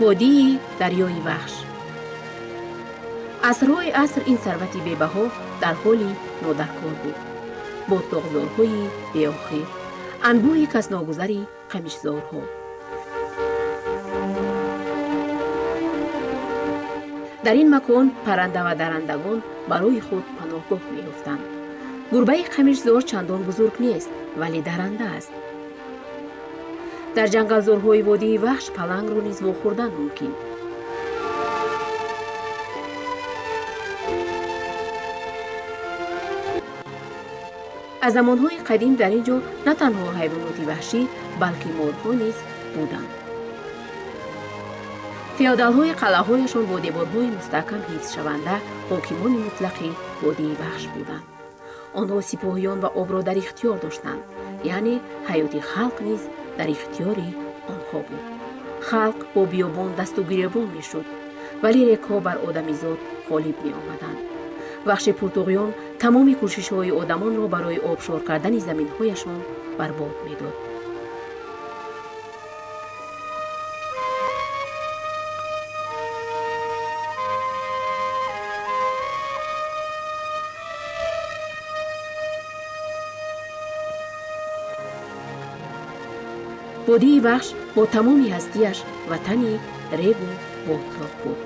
ودی دریای وحش. عصرهای عصر این ثروت بی‌بها در حالی نادرکار بود. بطلاق‌زارهای بی‌آخر، انبوهی کس ناگذری قمیشزارها. در این مکان پرنده و درندگان برای خود پناهگاه می‌یافتند. گربه قمیشزار چندان بزرگ نیست ولی درنده است. در جنگلزارهای وادی وحش پلنگ را نیز واخوردن ممکن. از زمانهای قدیم در اینجا نه تنها حیوانات وحشی بلکه مارها نیز بودند. فیودال‌های قلعه‌هایشان با دیوارهای مستحکم حفظ شونده حاکمان مطلقی وادی وحش بودند. آنها سپاهیان و آب را در اختیار داشتند، یعنی حیات خلق نیز در اختیار آنها بود. خلق با بیابان دست و گریبان میشد، ولی رک‌ها بر آدمیزاد غالب می آمدند. وحش پرتغیان تمام کوشش‌های آدمان را برای آبشار کردن زمین‌هایشان برباد می‌داد. وادی وحش با تمام هستی‌اش وطنی ریگ و باطلاق بود.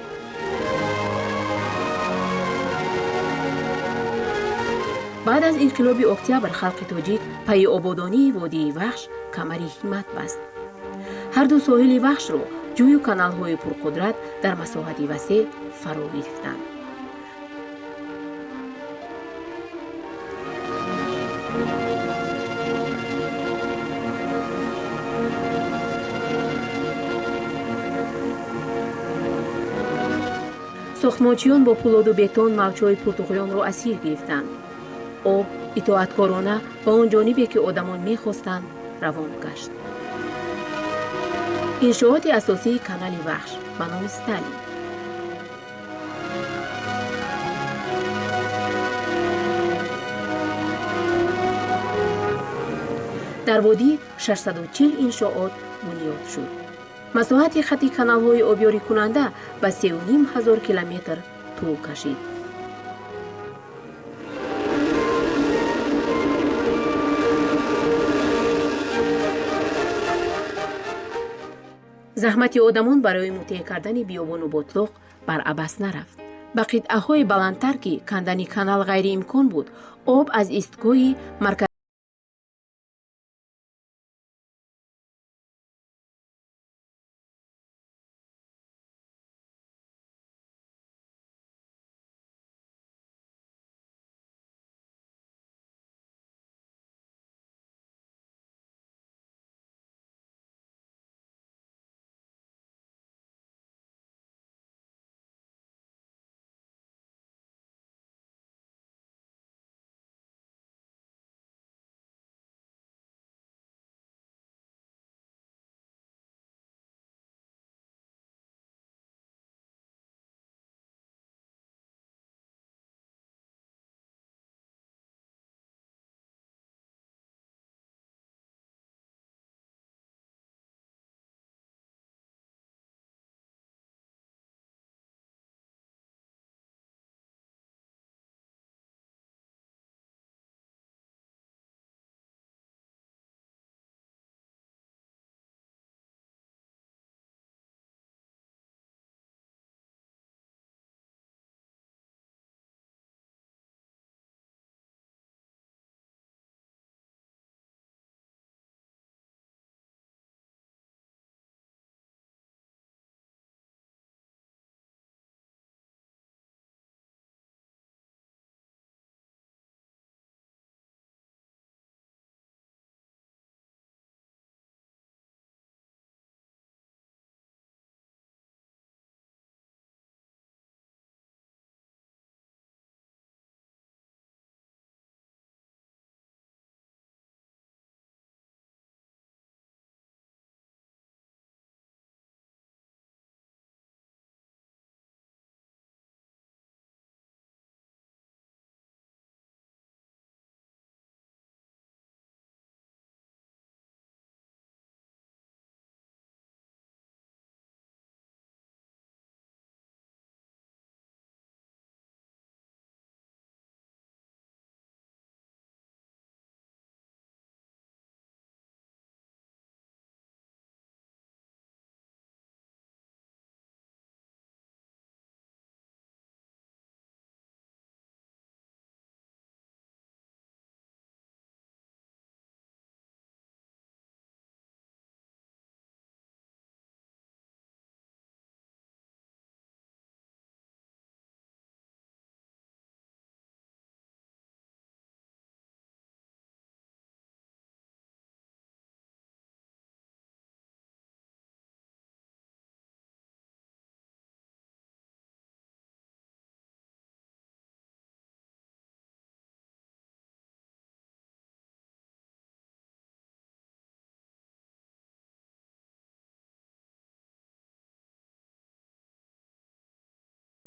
بعد از انقلاب اکتبر خلق تاجیک پی آبادانی وادی وحش کمری همت بست. هر دو ساحل وحش را جوی و کانال‌های پرقدرت در مساحت وسیع فرا گرفتند. ساختمانچیان با پولاد و بتون موج‌های پرتغیان را اسیر گرفتند. آب اطاعتکارانه به آن جانبی که آدمان می‌خواستند روان گشت. انشاءات اساسی کانال وحش به نام استالین. در وادی 640 انشاءات بنیاد شد. مساحت خط کانال‌های آبیاری کننده به 3,500 کیلومتر طول کشید. زحمت آدمان برای مطیع کردن بیابان و بطلاق بر عبث نرفت. به قطعه‌های بلندتر که کندن کانال غیر امکان بود، آب از ایستگاه مرکز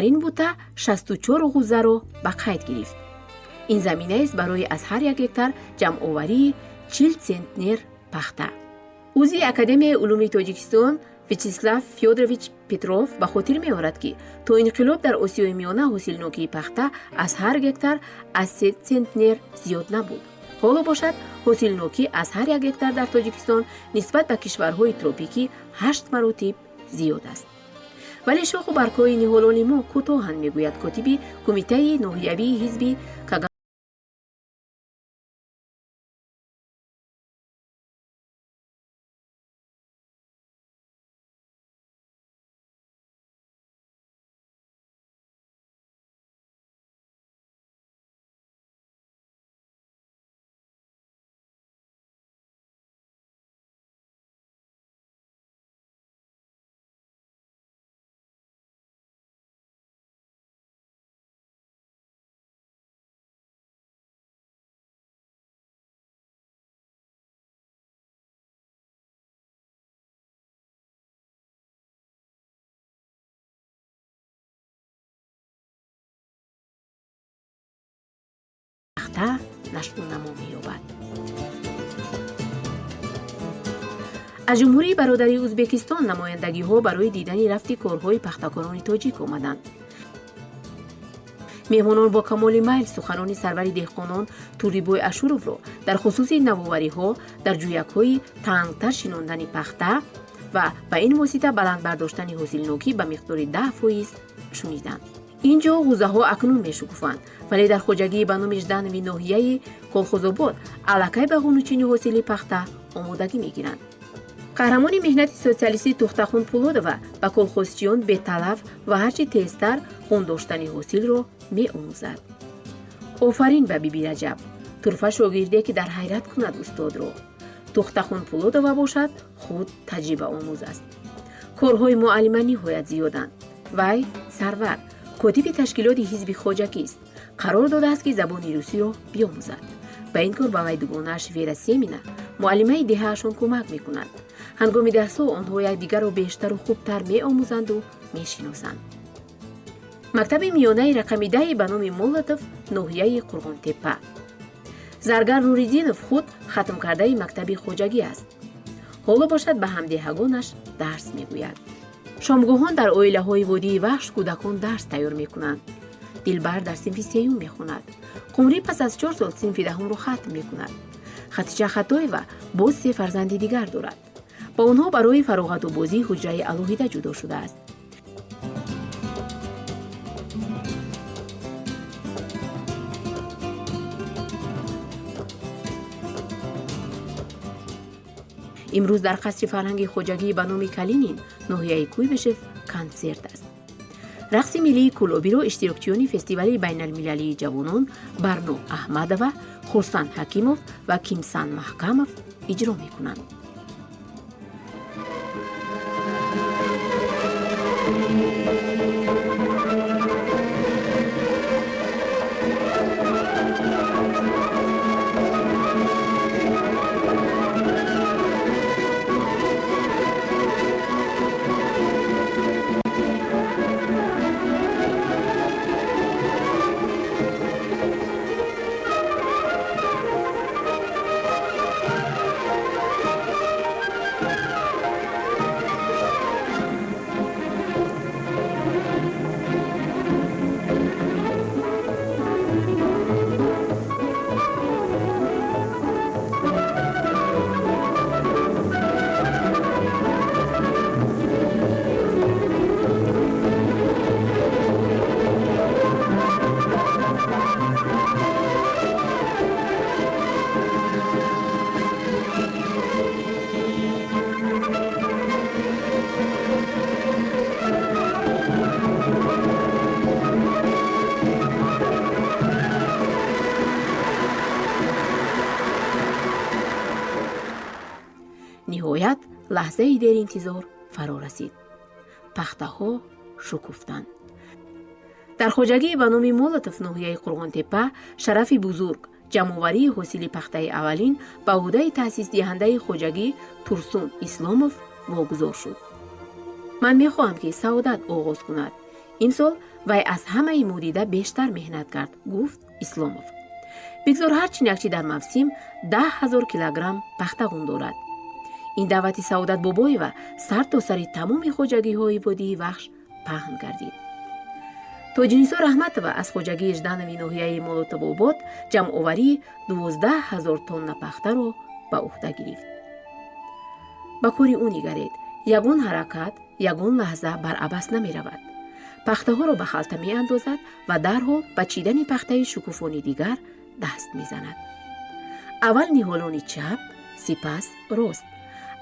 این بوته 64 غوزه به قید گرفت. این زمینه است برای از هر یک هکتار جمع آوری 40 سنتنر پخته. عضو اکادمی علوم تاجیکستان ویچسلاو فیودرویچ پتروف به خاطر می‌آورد که تا انقلاب در آسیای میانه حاصلنوکی پخته از هر هکتار از 3 سنتنر زیاد نبود. حالا باشد حاصلنوکی از هر یک هکتار در تاجیکستان نسبت به کشورهای تروپیکی 8 مراتب زیاد است. ولی شاخ و برگ‌های نهالان ما کوتاهند، میگوید کاتب کمیته ناحیوی حزب کاگام. نشو نما می‌یابد. از جمهوری برادری ازبکستان نمایندگی‌ها برای دیدن رفت کارهای پختکاران تاجیک آمدند. مهمانان با کمال میل سخنان سرور دهقانان توریبوی اشورов را در خصوص نوآوری‌ها در جویک‌های تنگتر شناندن پخته و به این واسطه بلند برداشتن حاصلنوکی به مقدار 10% شنیدند. اینجا حوزه‌ها اکنون می‌شکوفند، ولی در خواجگی به نام 18 نوی ناحیه کلخوزآباد الکی به قانونچینی حاصل پخته آمادگی می‌گیرند. قهرمان مهنت سوسیالیستی توختخون پولودова به کلخوزچیان به طلب و هرچی تیزتر خون داشتن حاصل را می‌آموزد. آفرین به بیبی رجب، طرفه شاگردی که در حیرت کند استاد را. توختخون پولودова باشد خود تجربه آموز است. کارهای معلمه نهایت زیادند. وی سرور کاتب تشکیلات حزب خواجگی است. قرار داده است که زبان روسی را بیاموزد. به این کار به وی دوگانه‌اش ویرا سیمینا معلمه دهه‌شان کمک می‌کند. هنگام درس‌ها آنها یکدیگر را بیشتر و خوبتر می‌آموزند و می‌شناسند. مکتب میانه رقم 10 به نام مولاتوف ناحیه قرغان‌تپه. زرگر نوری‌دینов خود ختم کرده مکتب خواجگی است. حالا باشد به همدهگانش درس می‌گوید. شامگاهان در اویله‌های وادی وحش کودکان درس تیار می‌کنند. دلبر در صنف 3 می‌خواند. قمری پس از 4 سال صنف 10 را ختم می‌کند. خدیجه خطایeva باز 3 فرزند دیگر دارد. با آنها برای فراغت و بازی حجره الوهیده جدا شده است. امروز در قصر فرهنگ خواجگی به نام کالینین ناحیه کویبشف کنسرت است. رقص ملی کلابی را اشتراکچیان فستیوال بین المللی جوانان برنو احمدova، خورسند حکیموف و کیمسان محکموف اجرا می‌کنند. نهایت لحظه ای در انتظار فرا رسید. پخته ها شکفتند. در خواجگی به نام مولاتوف ناحیه قرغان‌تپه شرف بزرگ جمع‌آوری حاصل پخته اولین به عهده تأسیس دهنده خواجگی تورسون اسلاموف واگذار شد. من می‌خواهم که سعادت آغاز کند. این سال вай аз ҳамаи мудида бештар меҳнат кард, гуфт Исломов. бигзор ҳар чинакчи дар мавсим 10,000 килограмм пахта ғундорад. ин даъвати Саодат Бобоева сар то сари тамоми хоҷагиҳои Водии Вахш паҳн гардид. Тоҷинисо Раҳматова аз хоҷагии Жданови ноҳияи Молотовобод ҷамъоварии 12,000 тонна пахтаро ба уҳда гирифт. ба кори ӯ нигаред, ягон ҳаракат, ягон лаҳза баръабас намеравад. пахтаҳоро ба халта меандозад ва дарҳол ба чидани пахтаи шукуфони дигар даст мезанад. аввал ниҳолони чап, сипас рост.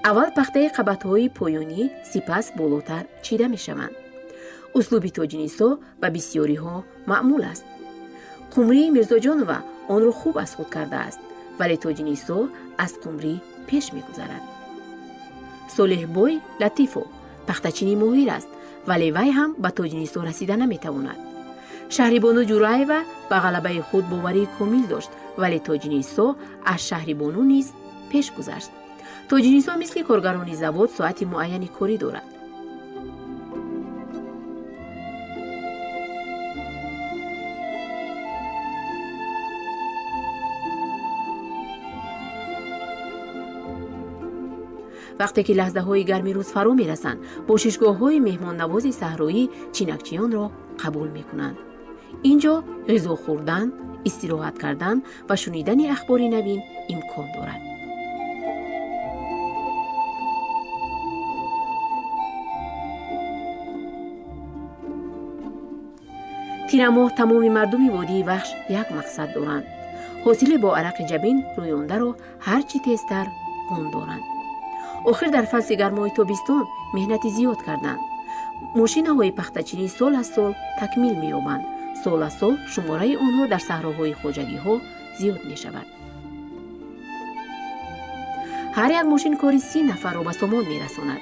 аввал пахтаи қабатҳои поёнӣ, сипас болотар чида мешаванд. услуби Тоҷинисо ба бисёриҳо маъмул аст. Қумрии Мирзоҷонова онро хуб аз худ кардааст, вале Тоҷинисо аз Қумрӣ пеш мегузарад. Солеҳбой Латифов пахтачини моҳир аст, вале вай ҳам ба Тоҷинисо расида наметавонад. Шаҳрибону Ҷуръаева ба ғалабаи худ боварии комил дошт, вале Тоҷинисо аз Шаҳрибону низ пеш гузашт. Тоҷинисо мисли коргарони завод соати муайяни корӣ дорад. вақте ки лаҳзаҳои гарми рӯз фаро мерасанд, бошишгоҳҳои меҳмоннавози саҳроӣ чинакчиёнро қабул мекунанд. инҷо ғизо хӯрдан, истироҳат кардан ва шунидани ахбори навин имкон дорад. тирамоҳ тамоми мардуми Водии Вахш як мақсад доранд. ҳосили бо арақи ҷабин рӯёндаро ҳарчи тезтар ғундоранд. охир дар фасли гармои тобистон меҳнати зиёд карданд. мошинаҳои пахтачинӣ сол аз сол такмил меёбанд. сол аз сол шумораи онҳо дар саҳроҳои хоҷагиҳо зиёд мешавад. ҳар як мошин кори 30 нафарро ба сомон мерасонад.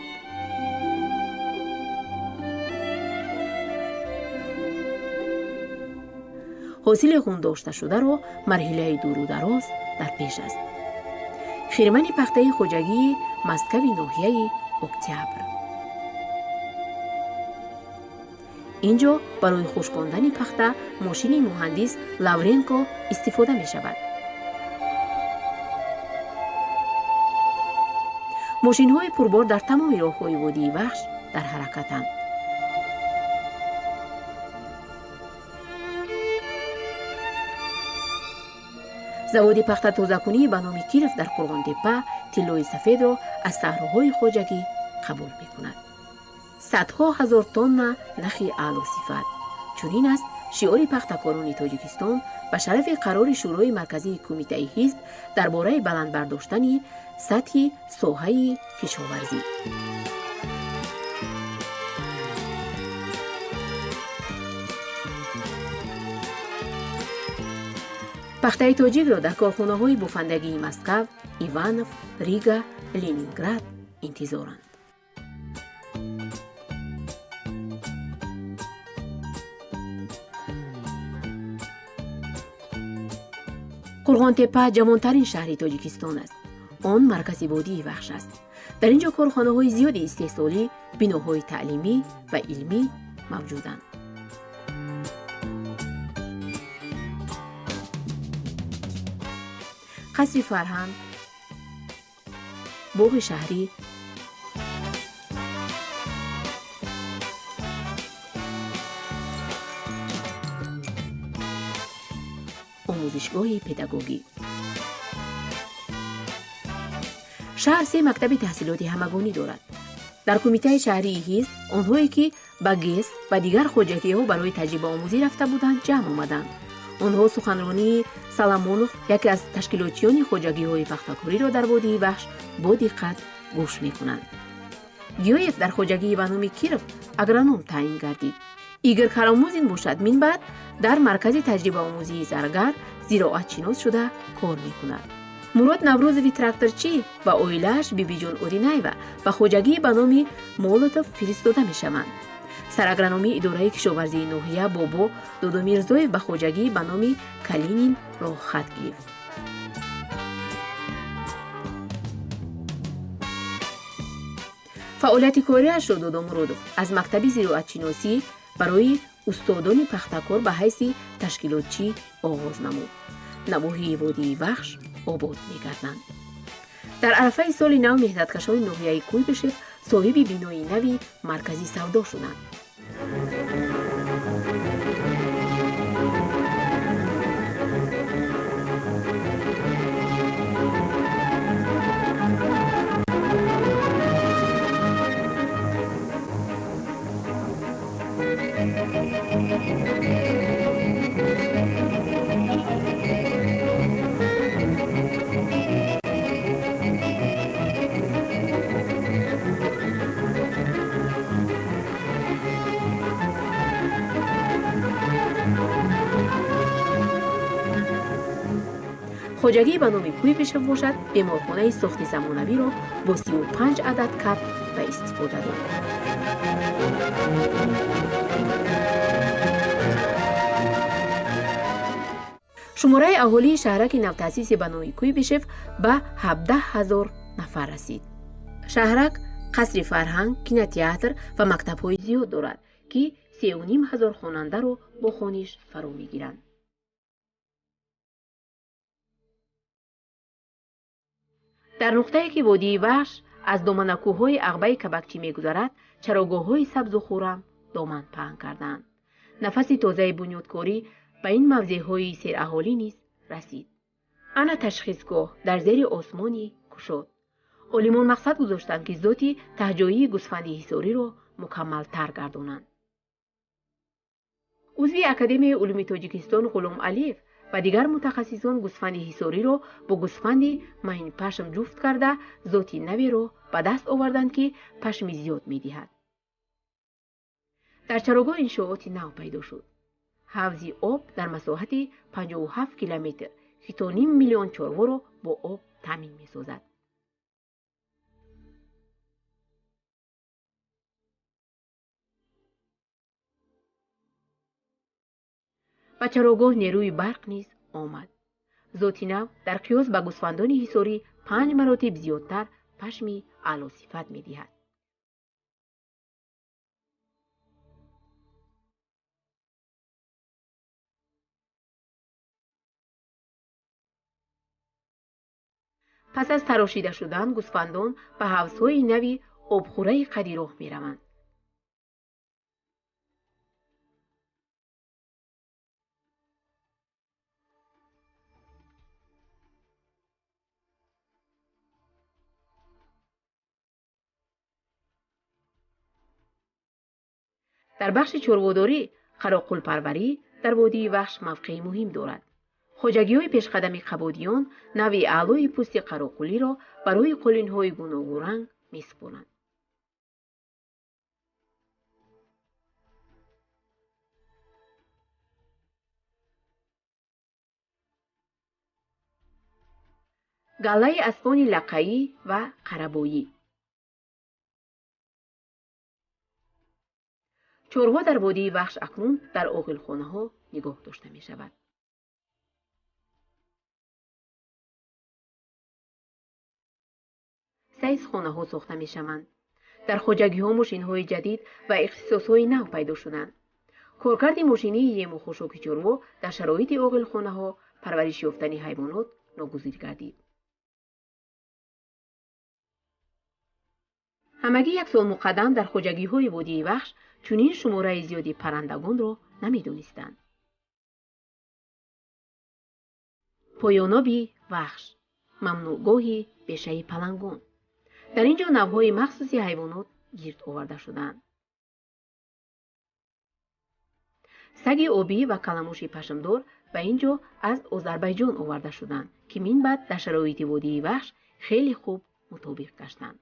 ҳосили ғундошташударо марҳилаи дуру дароз дар пеш аст. хирмани пахтаи хоҷагии масткави ноҳияи Октябр. инҷо барои хушкондани пахта мошини муҳандис Лавренко истифода мешавад. мошинҳои пурбор дар тамоми роҳҳои Водии Вахш дар ҳаракатанд. заводи пахта тозакунии ба номи Киров дар Қурғонтепа тиллои сафедро аз саҳроҳои хоҷагӣ қабул мекунад. садҳо ҳазор тонна нахи аълосифат. чунин аст шиори пахтакорони Тоҷикистон ба шарафи қарори шӯрои марказии кумитаи ҳизб дар бораи баланд бардоштани сатҳи соҳаи кишоварзӣ. пахтаи тоҷикро дар корхонаҳои буфандагии Москав, Иванов, Рига, Ленинград интизоранд. Қурғонтепа ҷавонтарин шаҳри Тоҷикистон аст. он маркази Водии Вахш аст. дар ин ҷо корхонаҳои зиёди истеҳсолӣ, биноҳои таълимӣ ва илмӣ мавҷуданд. қасри фарҳанг, боғи шаҳрӣ, омӯзишгоҳи педагогӣ. шаҳр 3 мактаби таҳсилоти ҳамагонӣ дорад. дар кумитаи шаҳрии ҳизб онҳое ки ба ГЕС ва дигар хоҷагиҳо барои таҷрибаомӯзӣ рафта буданд ҷамъ омаданд. онҳо суханронии Саламонов, яке аз ташкилотчиёни хоҷагиҳои пахтакориро дар Водии Вахш бо диққат гӯш мекунанд. гиёев дар хоҷагии ба номи Киров агроном таъин гардид. Игор Карамузин бошад минбаъд дар маркази таҷрибаомӯзии Заргар зироатшинос шуда кор мекунад. Мурод Наврӯзови тракторчӣ ва оилааш Бибиҷон Оринаева ба хоҷагии ба номи Молотов фиристода мешаванд. сараграномии идораи кишоварзии ноҳия Бобо Додомирзоев ба хоҷагии ба номи Калинин роҳ хат гирифт. фаъолияти кориашро Додо Муродов аз мактаби зироатшиносӣ барои استادان پختکار به حیث تشکیلاتچی آغاز نمود. نواحی وادی وخش آباد می‌گردند. در عرفه سال نو نهضتکشان ناحیه کویبشف صاحب بینای نوی مرکزی سودا شدند. خواجگی به نام کویبشف باشد بیمارخانه ساخت زمانوی را با 35 عدد کت به استفاده داد. شماره اهالی شهرک نوتاسیس به نام کویبشف به 17,000 نفر رسید. شهرک قصر فرهنگ، کینوتئاتر و مکتب‌های زیاد دارد که 3,500 خواننده را با خوانش فرا می‌گیرند. در نقطه‌ای که وادی وخش از دامن کوه‌های عقبه کبکچی می‌گذرد، چراگاه‌های سبز و خرم دامن پهن کردند. نفس تازه بنیادکاری به این موضع‌های سیراهالی نیز رسید. انا تشخیصگاه در زیر آسمانی گشاد. عالمان مقصد گذاشتند که ذاتی تهجایی گوسفند حصاری را مکمل‌تر گردانند. عضو اکادمی علوم تاجیکستان غلام علیف و دیگر متخصصان گوسفند حصاری را با گوسفند مهین پشم جفت کرده ذاتی نوی را به دست آوردند که پشم زیاد می‌دهد. در چراگاه انشاءات نو پیدا شد. حوض آب در مساحت 57 کیلومتر که تا 5 میلیون چاروا را با آب تامین می‌سازد. و چراگاه نیروی برق نیز آمد. ذاتی نو در قیاس به گوسفندان حصاری 5 مراتب زیادتر پشمی اعلی صفت می‌دهد. پس از تراشیده شدن گوسفندان به حوض‌های نوی آبخوره قدی راه می‌روند. در بخش چرواداری قراقلپروری در وادی وخش موقعی مهم دارد. خواجگی‌های پیشقدم قبادیان نوع اعلای پوست قراقلی را برای قالین‌های گوناگون رنگ می‌سپارند. گله اسبان لقایی و قربایی. چروا در وادی وخش اکنون در عاقلخانه‌ها نگاه داشته می‌شود. سیزخانه‌ها ساخته می‌شوند. در خواجگی‌ها ماشین‌های جدید و اختصاص‌های نو پیدا شدند. کارکرد ماشینی یم و خشک چروا در شرایط عاقلخانه‌ها پرورش یافتن حیوانات ناگزیر گردید. همگی یک سال مقدم در خواجگی‌های وادی وخش چنین شماره زیادی پرندگان را نمی‌دانستند. پایانابی وخش، ممنوعگاهی بیشه پلنگان. در اینجا نوع‌های مخصوصی حیوانات گرد آورده شدند. سگ آبی و کلموش پشمدار به اینجا از آذربایجان آورده شدند که من بعد در شرایط وادی وخش خیلی خوب مطابق گشتند.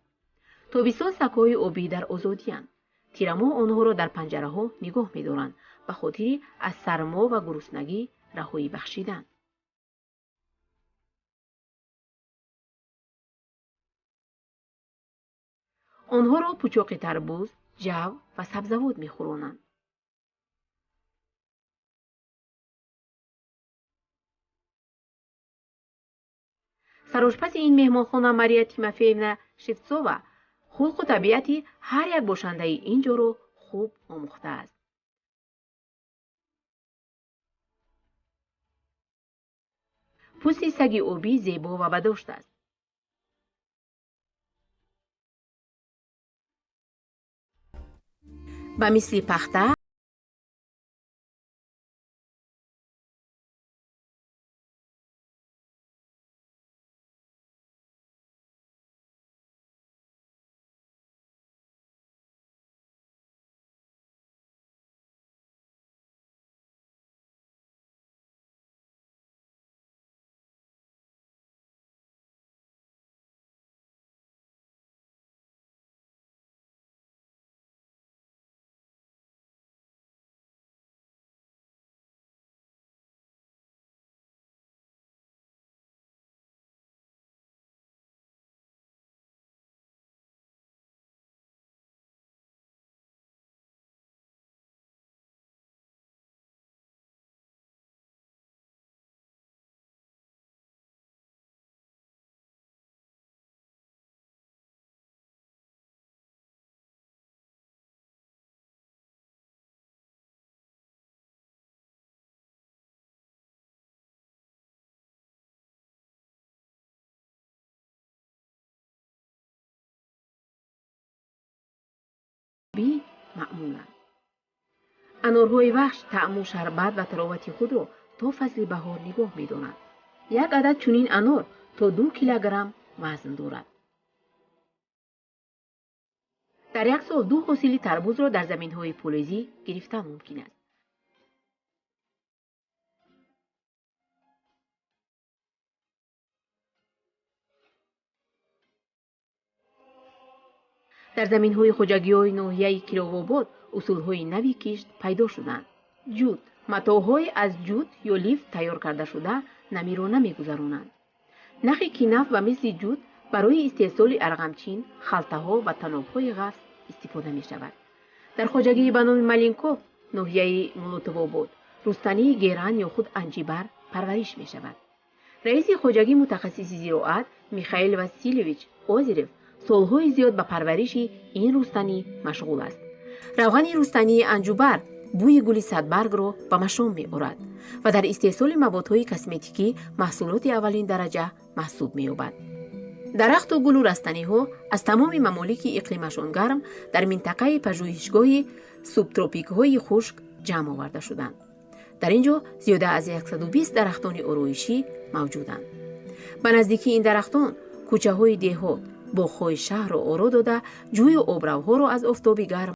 تابستان سگ‌های آبی در آزادی‌اند. تیره‌ماه آنها را در پنجره‌ها نگاه می‌دارند به خاطر از سرما و گرسنگی رهایی بخشیدن. آنها را پوچاق تربوز، جو و سبزوات می‌خورانند. سرآشپز این مهمانخانه ماریا تیموفیونا شevtsova خلق و طبیعت هر یک باشنده اینجا را خوب آموخته است. پوستی سگ اوبی زیبا و بداشت است. به مثل پخته بی معمولند. انارهای وحش طعم و شربت و تراوت خود را تا فصل بهار نگاه می‌دارند. یک عدد چنین انار تا 2 کیلوگرم وزن دارد. در یک سال 2 حاصل تربوز را در زمین‌های فلزی گرفتن ممکن است. در زمین‌های خوجگی‌های ناحیه کیرواباد اصول‌های نوی کشت پیدا شدند. جوت متاعهای از جوت یا لیف تیار کرده شده نمی را نمی‌گذرانند. نخی کنف و مثل جوت برای استحصال ارغمچین، خلطه‌ها و طناب‌های غفص استفاده می‌شود. در خواجگی به نام ملینکوف ناحیه مولوتوآباد رستنی گیران یا خود انجیبر پرورش می‌شود. رئیس خواجگی متخصص زراعت میخائیل واسیلیویچ اوزیرف سالهای زیاد به پرورش این رستنی مشغول است. روغن رستنی انجوبر بوی گل صدبرگ را به مشام می‌آورد و در استحصال موادهای کسمتیکی محصولات اولین درجه محسوب می‌یابد. درخت و گل و رستنی‌ها از تمام ممالک اقلیمشان گرم در منطقه پژوهشگاه سوبتروپیک‌های خشک جمع آورده شدند. در اینجا زیاده از 120 درختان آرایشی موجودند. به نزدیکی این درختان کوچه‌های دهات، باغ‌های شهر را آرا داده جوی آبروها را از آفتاب گرم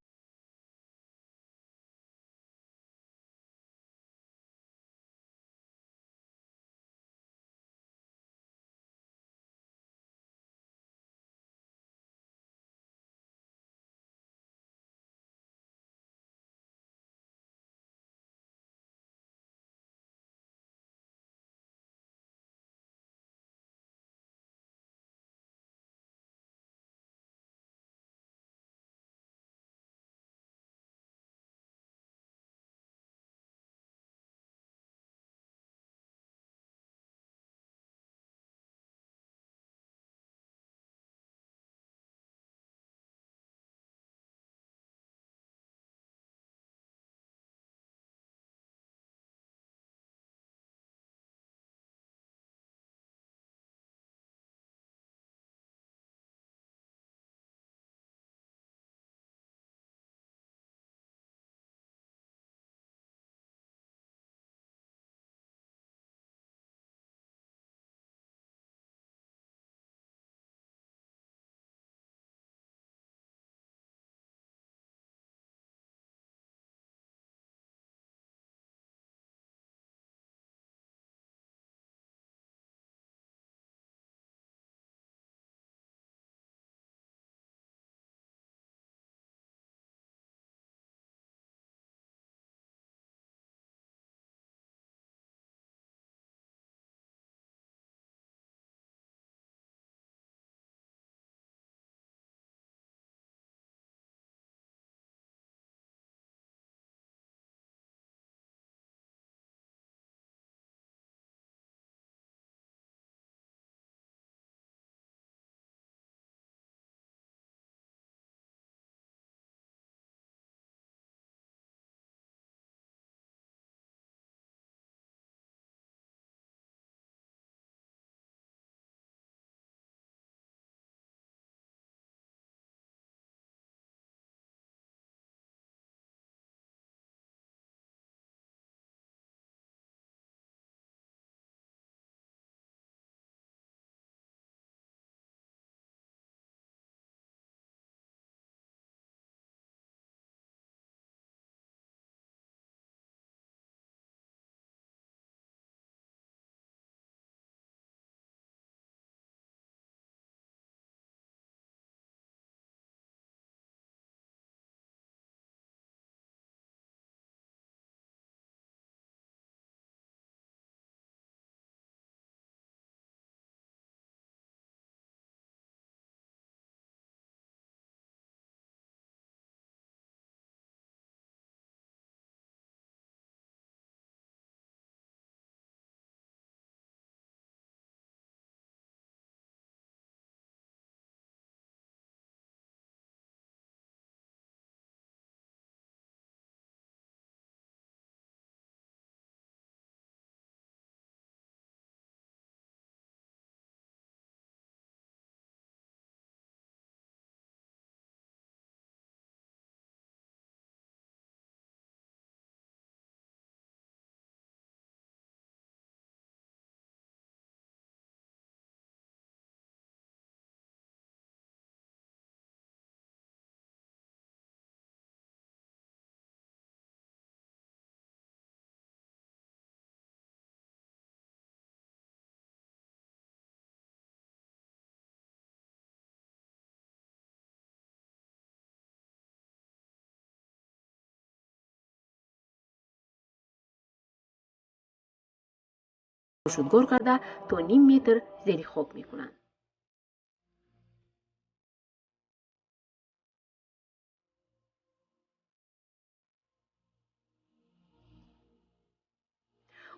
شدگار کرده تا نیم متر زیر خاک میکنند.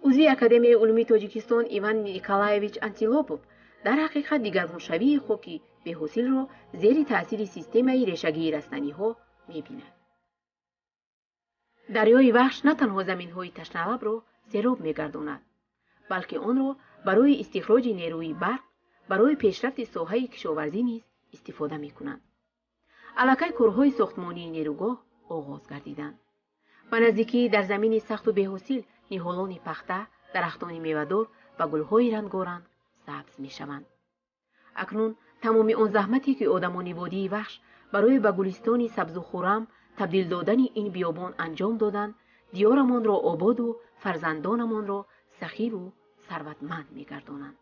عضوی اکادمی علومی تاجیکستان ایوان نیکولایویچ انتیلوپوف در حقیقت دیگرگونشوی خاک به‌حاصل را زیر تأثیر سیستمی ریشه‌گیر رستنی‌ها می‌بیند. دریای وحش نه تنها زمین‌های تشنه‌لب را سیراب می‌گرداند، بلکه آن را برای استخراج نیروی برق برای پیشرفت ساحه کشاورزی نیز استفاده می‌کنند. الکی کارهای ساختمانی نیروگاه آغاز گردیدند. به نزدیکی در زمین سخت و بی‌حاصل نهالان پخته، درختان میوه‌دار و گل‌های رنگارنگ سبز می‌شوند. اکنون تمام آن زحمتی که آدمان وادی وحش برای به گلستانی سبز و خرم تبدیل دادن این بیابان انجام دادند، دیارمان را آباد و فرزندانمان را سخی و ثروتمند می‌گردانند.